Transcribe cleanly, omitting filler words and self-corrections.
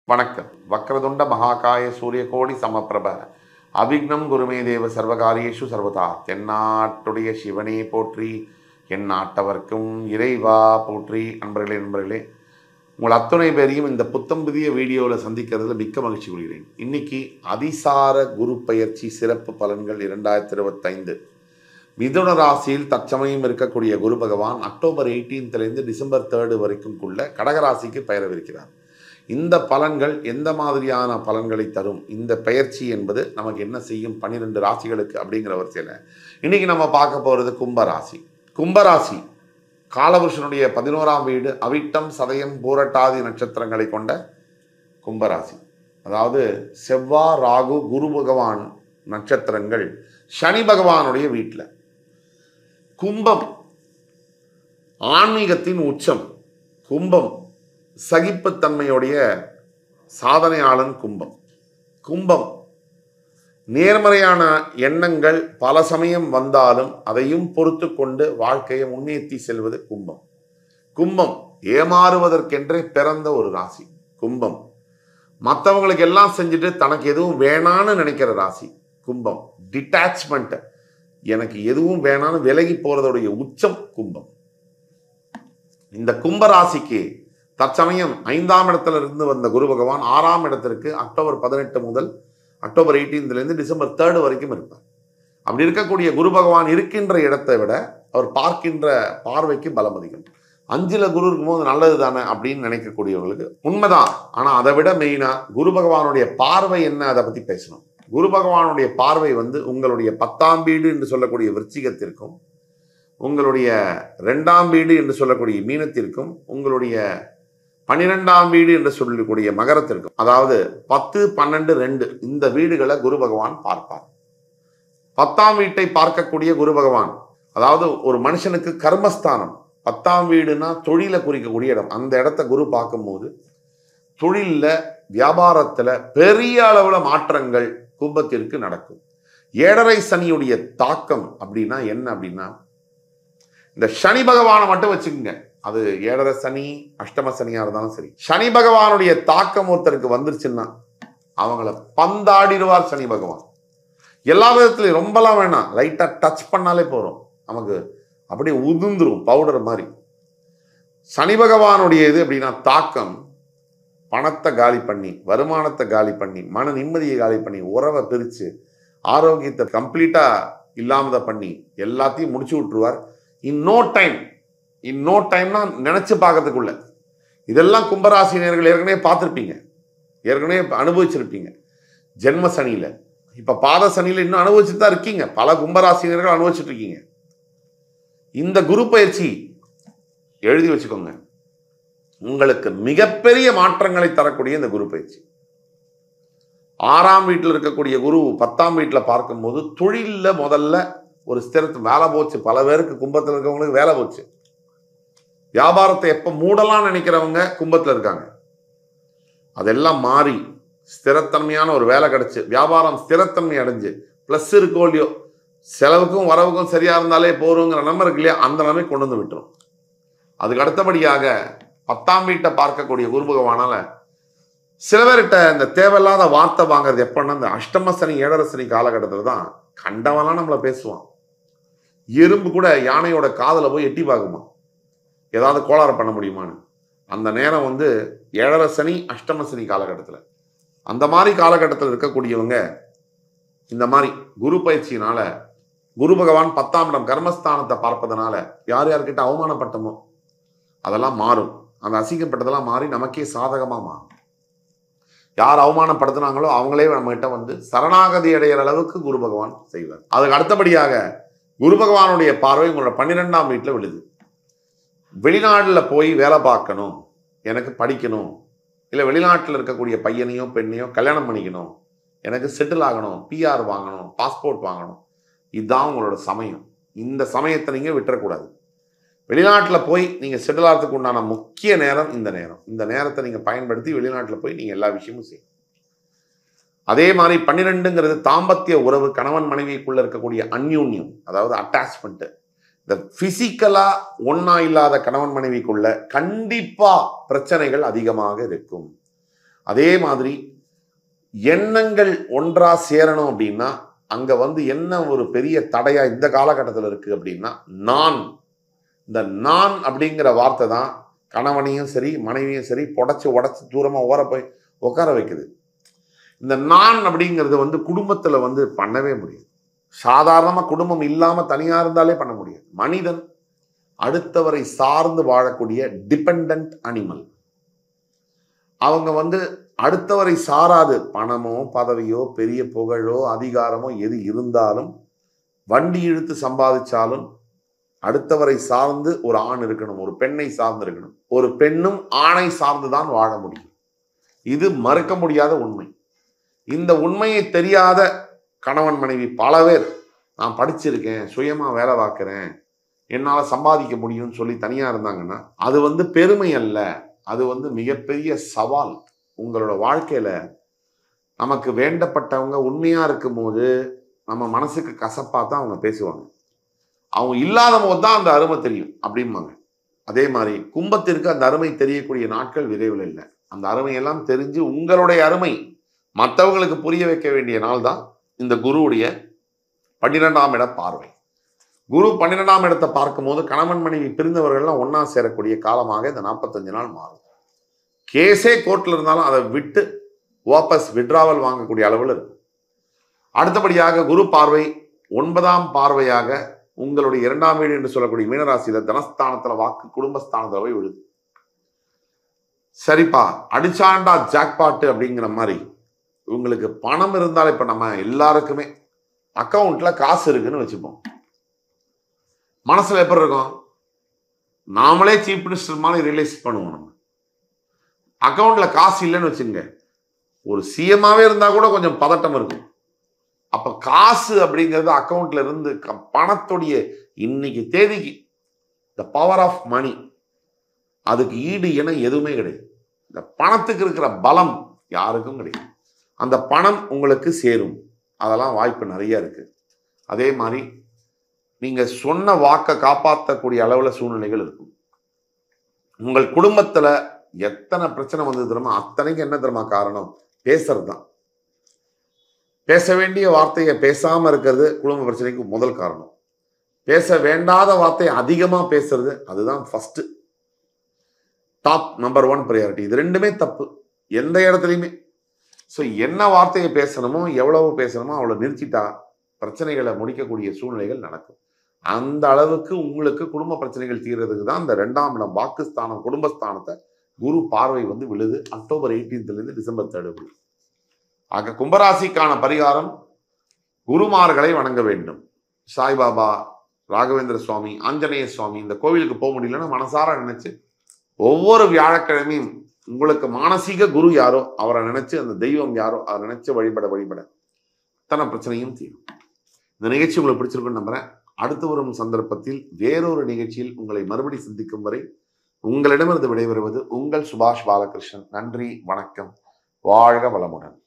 வணக்கம். வக்ரதுண்ட மகாகாய சூரியகோடி சமப்பிரப அவிக்னம் குருமே தேவ சர்வகாரியேஷு சர்வதா. தென்னாட்டுடைய சிவனே போற்றி, என் நாட்டவர்க்கும் இறைவா போற்றி. நண்பர்களே, உங்கள் அத்துணை பேரையும் இந்த புத்தம் புதிய வீடியோவில் சந்திக்கிறதுல மிக்க மகிழ்ச்சி கொள்கிறேன். இன்னைக்கு அதிசார குரு பயிற்சி சிறப்பு பலன்கள் 2025. மிதுன ராசியில் தற்சமயம் இருக்கக்கூடிய குரு பகவான் அக்டோபர் 18 டிசம்பர் 3 வரைக்கும்குள்ள கடகராசிக்கு பெயரவிருக்கிறார். இந்த பலன்கள் எந்த மாதிரியான பலன்களை தரும், இந்த பயிற்சி என்பது நமக்கு என்ன செய்யும் 12 ராசிகளுக்கு அப்படிங்கிற வரிசையில் இன்னைக்கு நம்ம பார்க்க போகிறது கும்பராசி. கும்பராசி காலபுருஷனுடைய 11ஆம் வீடு, அவிட்டம் சதயம் பூரட்டாதி நட்சத்திரங்களை கொண்ட கும்பராசி. அதாவது செவ்வாய் ராகு குரு பகவான் நட்சத்திரங்கள் சனி பகவானுடைய வீட்டில். கும்பம் ஆன்மீகத்தின் உச்சம். கும்பம் சகிப்புத்தன்மையுடைய சாதனையாளன். கும்பம் நேர்மறையான எண்ணங்கள் பல சமயம் வந்தாலும் அதையும் பொறுத்து கொண்டு வாழ்க்கையை முன்னேற்றி செல்வது கும்பம் ஏமாறுவதற்கென்றே பிறந்த ஒரு ராசி கும்பம். மற்றவங்களுக்கு எல்லாம் செஞ்சுட்டு தனக்கு எதுவும் வேணான்னு நினைக்கிற ராசி கும்பம். டிட்டாச்மெண்ட், எனக்கு எதுவும் வேணான்னு விலகி போறதுடைய உச்சம் கும்பம். இந்த கும்பராசிக்கு தற்சமயம் 5ஆம் இடத்துல இருந்து வந்த குரு பகவான் 6ஆம் இடத்திற்கு அக்டோபர் 18 முதல் அக்டோபர் 18 டிசம்பர் 3 வரைக்கும் இருப்பார். அப்படி இருக்கக்கூடிய குரு பகவான் இருக்கின்ற இடத்தை விட அவர் பார்க்கின்ற பார்வைக்கு பலம் அதிகம். 5ல் குரு இருக்கும்போது நல்லது தானே அப்படின்னு நினைக்கக்கூடியவங்களுக்கு உண்மைதான். ஆனால் அதை விட மெயினா குரு பகவானுடைய பார்வை என்ன, அதை பற்றி பேசணும். குரு பகவானுடைய பார்வை உங்களுடைய 10ஆம் வீடு என்று சொல்லக்கூடிய விருச்சிகத்திற்கும், உங்களுடைய 2ஆம் வீடு என்று சொல்லக்கூடிய மீனத்திற்கும், உங்களுடைய 12ஆம் வீடு என்று சொல்லக்கூடிய மகரத்திற்கும், அதாவது 10, 12, 2 இந்த வீடுகளை குரு பகவான் பார்ப்பார். 10ஆம் வீட்டை பார்க்கக்கூடிய குரு பகவான், அதாவது ஒரு மனுஷனுக்கு கர்மஸ்தானம். 10ஆம் வீடுனா தொழிலை குறிக்கக்கூடிய இடம். அந்த இடத்த குரு பார்க்கும்போது தொழில்ல வியாபாரத்துல பெரிய அளவுல மாற்றங்கள் கும்பத்திற்கு நடக்கும். 7.5 சனியுடைய தாக்கம் அப்படின்னா என்ன அப்படின்னா, இந்த சனி பகவானை மட்டும் வச்சுக்கோங்க. அது 7.5 சனி அஷ்டம சனியா இருந்தாலும் சரி, சனி பகவானுடைய தாக்கம் ஒருத்தருக்கு வந்துருச்சுன்னா அவங்கள பந்தாடிடுவார் சனி பகவான். எல்லா விதத்துலையும் ரொம்பலாம் வேணாம், லைட்டா டச் பண்ணாலே போறோம், நமக்கு அப்படியே உதிர்ந்துரும் பவுடர் மாதிரி. சனி பகவானுடைய இது அப்படின்னா தாக்கம் பணத்தை காலி பண்ணி, வருமானத்தை காலி பண்ணி, மன நிம்மதியை காலி பண்ணி, உறவை பிரிச்சு, ஆரோக்கியத்தை கம்ப்ளீட்டா இல்லாமதை பண்ணி எல்லாத்தையும் முடிச்சு விட்டுருவார். இன் நோ டைம்னா நினைச்சு பார்க்கறதுக்குள்ள. இதெல்லாம் கும்பராசினியர்கள் ஏற்கனவே பார்த்துருப்பீங்க, ஏற்கனவே அனுபவிச்சிருப்பீங்க. ஜென்ம சனியில, இப்ப பாத சனியில இன்னும் அனுபவிச்சுட்டு தான் இருக்கீங்க. பல கும்பராசினியர்கள் அனுபவிச்சுட்டு இருக்கீங்க. இந்த குரு பயிற்சி எழுதி வச்சுக்கோங்க, உங்களுக்கு மிகப்பெரிய மாற்றங்களை தரக்கூடிய இந்த குரு பயிற்சி. 6ஆம் வீட்டில் இருக்கக்கூடிய குரு 10ஆம் வீட்டில் பார்க்கும்போது தொழில முதல்ல ஒரு ஸ்திரத்து வேலை போச்சு. பல பேருக்கு கும்பத்தில் இருக்கவங்களுக்கு வேலை போச்சு. வியாபாரத்தை எப்ப மூடலாம் நினைக்கிறவங்க கும்பத்தில் இருக்காங்க. அதெல்லாம் மாறி ஸ்திரத்தன்மையான ஒரு வேலை கிடைச்சு வியாபாரம் ஸ்திரத்தன்மை அடைஞ்சு பிளஸ் இருக்கோ இல்லையோ, செலவுக்கும் வரவுக்கும் சரியா இருந்தாலே போறோங்கிற நம்பர் இருக்கு இல்லையா, அந்த நிலைமை கொண்டு வந்து விட்டுரும். அதுக்கு அடுத்தபடியாக 10ஆம் வீட்டை பார்க்கக்கூடிய குரு பகவானால சில பேர்கிட்ட இந்த தேவையில்லாத வார்த்தை வாங்குறது எப்பன்னா, இந்த அஷ்டம சனி 7.5 சனி காலகட்டத்தில் தான் கண்டவெல்லாம் நம்மளை பேசுவான். எறும்பு கூட யானையோட காதல போய் எட்டி பார்க்குமா, ஏதாவது கோளாறு பண்ண முடியுமான்னு. அந்த நேரம் 7.5 சனி அஷ்டம சனி காலகட்டத்தில். அந்த மாதிரி காலகட்டத்தில் இருக்கக்கூடியவங்க இந்த மாதிரி குரு பயிற்சியினால, குரு பகவான் 10ஆம் இடம் கர்மஸ்தானத்தை பார்ப்பதனால யார் யார்கிட்ட அவமானப்பட்டமோ அதெல்லாம் மாறும். அந்த அசிங்கப்பட்டதெல்லாம் மாறி நமக்கே சாதகமா மாறும். யார் அவமானப்படுத்தினாங்களோ அவங்களே நம்ம கிட்ட சரணாகதி அடைகிற அளவுக்கு குரு பகவான் செய்வார். அதுக்கு அடுத்தபடியாக குரு பகவானுடைய பார்வை உங்களோட 12ஆம் வீட்டில் விழுது. வெளிநாட்டில் போய் வேலை பார்க்கணும், எனக்கு படிக்கணும், இல்லை வெளிநாட்டில் இருக்கக்கூடிய பையனையோ பெண்ணையோ கல்யாணம் பண்ணிக்கணும், எனக்கு செட்டில் ஆகணும், பிஆர் வாங்கணும், பாஸ்போர்ட் வாங்கணும், இதுதான் உங்களோட சமயம். இந்த சமயத்தை நீங்கள் விட்டுறக்கூடாது. வெளிநாட்டில் போய் நீங்கள் செட்டில் ஆகிறதுக்கு உண்டான முக்கிய நேரம் இந்த நேரத்தை நீங்கள் பயன்படுத்தி வெளிநாட்டில் போய் நீங்கள் எல்லா விஷயமும் செய்யணும். அதே மாதிரி 12ங்கிறது தாம்பத்திய உறவு, கணவன் மனைவிக்குள்ள இருக்கக்கூடிய அந்யூன்யம், அதாவது அட்டாச்மெண்ட். இந்த பிசிக்கலா ஒன்னா இல்லாத கணவன் மனைவிக்குள்ள கண்டிப்பா பிரச்சனைகள் அதிகமாக இருக்கும். அதே மாதிரி எண்ணங்கள் ஒன்றா சேரணும் அப்படின்னா அங்க வந்து என்ன ஒரு பெரிய தடையா இந்த காலகட்டத்தில் இருக்கு அப்படின்னா இந்த நான் அப்படிங்கிற வார்த்தை தான் கணவனையும் சரி மனைவியும் சரி உடைச்சு தூரமா போய் உட்கார வைக்குது. இந்த நான் அப்படிங்கிறது வந்து குடும்பத்துல வந்து பண்ணவே முடியும். சாதாரணமா குடும்பம் இல்லாம தனியா இருந்தாலே பண்ண முடியாது. மனிதன் அடுத்தவரை சார்ந்து வாழக்கூடிய டிபெண்டன்ட் அனிமல். அவங்க வந்து அடுத்தவரை சாராது பணமோ பதவியோ பெரிய புகழோ அதிகாரமோ எது இருந்தாலும் வண்டி இழுத்து சம்பாதிச்சாலும் அடுத்தவரை சார்ந்து ஒரு ஆண் இருக்கணும், ஒரு பெண்ணை சார்ந்து இருக்கணும். ஒரு பெண்ணும் ஆணை சார்ந்துதான் வாழ முடியும். இது மறுக்க முடியாத உண்மை. இந்த உண்மையை தெரியாத கணவன் மனைவி பல பேர் நான் படிச்சிருக்கேன், சுயமா வேலை பார்க்கிறேன், என்னால சம்பாதிக்க முடியும்னு சொல்லி தனியா இருந்தாங்கன்னா அது வந்து பெருமை அல்ல, அது வந்து மிகப்பெரிய சவால். உங்களோட வாழ்க்கையில நமக்கு வேண்டப்பட்டவங்க உண்மையா இருக்கும் போது நம்ம மனசுக்கு கசப்பா தான் அவங்க பேசுவாங்க. அவங்க இல்லாத போது தான் அந்த அருமை தெரியும் அப்படிம்பாங்க. அதே மாதிரி கும்பத்திற்கு அந்த அருமை தெரியக்கூடிய நாட்கள் விரைவில் இல்லை. அந்த அருமையெல்லாம் தெரிஞ்சு உங்களுடைய அருமை மற்றவங்களுக்கு புரிய வைக்க வேண்டிய நாள் தான் இந்த குருவுடைய 12ஆம் இட பார்வை. குரு 12ஆம் இடத்தை பார்க்கும் போது கணவன் மனைவி பிரிந்தவர்கள்லாம் ஒன்னா சேரக்கூடிய காலமாக இந்த 45 நாள் மாறும். கேஸே கோர்ட்ல இருந்தாலும் அதை விட்டு வாபஸ் விட்ராவல் வாங்கக்கூடிய அளவில் இருக்கும். அடுத்தபடியாக குரு பார்வை 9ஆம் பார்வையாக உங்களுடைய 2ஆம் வீடு என்று சொல்லக்கூடிய மீனராசியில தனஸ்தானத்துல வாக்கு குடும்பஸ்தானத்துல போய் விழுது. சரிப்பா அடிச்சாண்டா ஜாக்பாட்டு அப்படிங்கிற மாதிரி உங்களுக்கு பணம் இருந்தாலும் இப்ப நம்ம எல்லாருக்குமே அக்கௌண்ட்ல காசு இருக்குன்னு வச்சுப்போம். மனசுல எப்படி இருக்கும்? நாமளே சீஃப் மினிஸ்டர் மாதிரி ரியலைஸ் பண்ணுவோம். நம்ம அக்கௌண்ட்ல காசு இல்லைன்னு வச்சுங்க, ஒரு சிஎம்மாவே இருந்தா கூட கொஞ்சம் பதட்டம் இருக்கும். அப்ப காசு அப்படிங்கிறது அக்கௌண்ட்ல இருந்து பணத்துடைய இன்னைக்கு தேதிக்கு த பவர் ஆஃப் மணி, அதுக்கு ஈடு என எதுவுமே கிடையாது. இந்த பணத்துக்கு இருக்கிற பலம் யாருக்கும் கிடையாது. அந்த பணம் உங்களுக்கு சேரும், அதெல்லாம் வாய்ப்பு நிறைய இருக்கு. அதே மாதிரி நீங்க சொன்ன வாக்கை காப்பாற்றக்கூடிய அளவுல சூழ்நிலைகள் இருக்கும். உங்கள் குடும்பத்துல எத்தனை பிரச்சனை வந்தது தெரியுமா? அத்தனைக்கு என்ன தெரியுமா காரணம்? பேசுறது தான். பேச வேண்டிய வார்த்தையை பேசாம இருக்கிறது குடும்ப பிரச்சனைக்கு முதல் காரணம். பேச வேண்டாத வார்த்தையை அதிகமா பேசுறது, அதுதான் ஃபர்ஸ்ட் டாப் நம்பர் 1 ப்ரையாரிட்டி. இது ரெண்டுமே தப்பு எந்த இடத்துலையுமே. ஸோ என்ன வார்த்தையை பேசணுமோ எவ்வளவு பேசணுமோ அவ்வளவு நிறுத்திட்டா பிரச்சனைகளை முடிக்கக்கூடிய சூழ்நிலைகள் நடக்கும். அந்த அளவுக்கு உங்களுக்கு குடும்ப பிரச்சனைகள் தீர்றதுக்கு தான் இந்த 2ஆம் இடம் வாக்குஸ்தானம் குடும்பஸ்தானத்தை குரு பார்வை வந்து விழுது. அக்டோபர் 18 டிசம்பர் 3 ஆக கும்பராசிக்கான பரிகாரம் குருமார்களை வணங்க வேண்டும். சாய்பாபா, ராகவேந்திர சுவாமி, ஆஞ்சநேய சுவாமி, இந்த கோவிலுக்கு போக முடியலன்னா மனசார நினைச்சு ஒவ்வொரு வியாழக்கிழமையும் உங்களுக்கு மானசீக குரு யாரோ அவரை நினைச்சு, அந்த தெய்வம் யாரோ அதை நினைச்சு வழிபட அத்தனை பிரச்சனையும் தீரும். இந்த நிகழ்ச்சி உங்களுக்கு பிடிச்சிருக்குன்னு நம்புறேன். அடுத்து வரும் சந்தர்ப்பத்தில் வேறொரு நிகழ்ச்சியில் உங்களை மறுபடி சந்திக்கும் வரை உங்களிடமிருந்து விடைபெறுவது உங்கள் சுபாஷ் பாலகிருஷ்ணன். நன்றி, வணக்கம், வாழ்க வளமுடன்.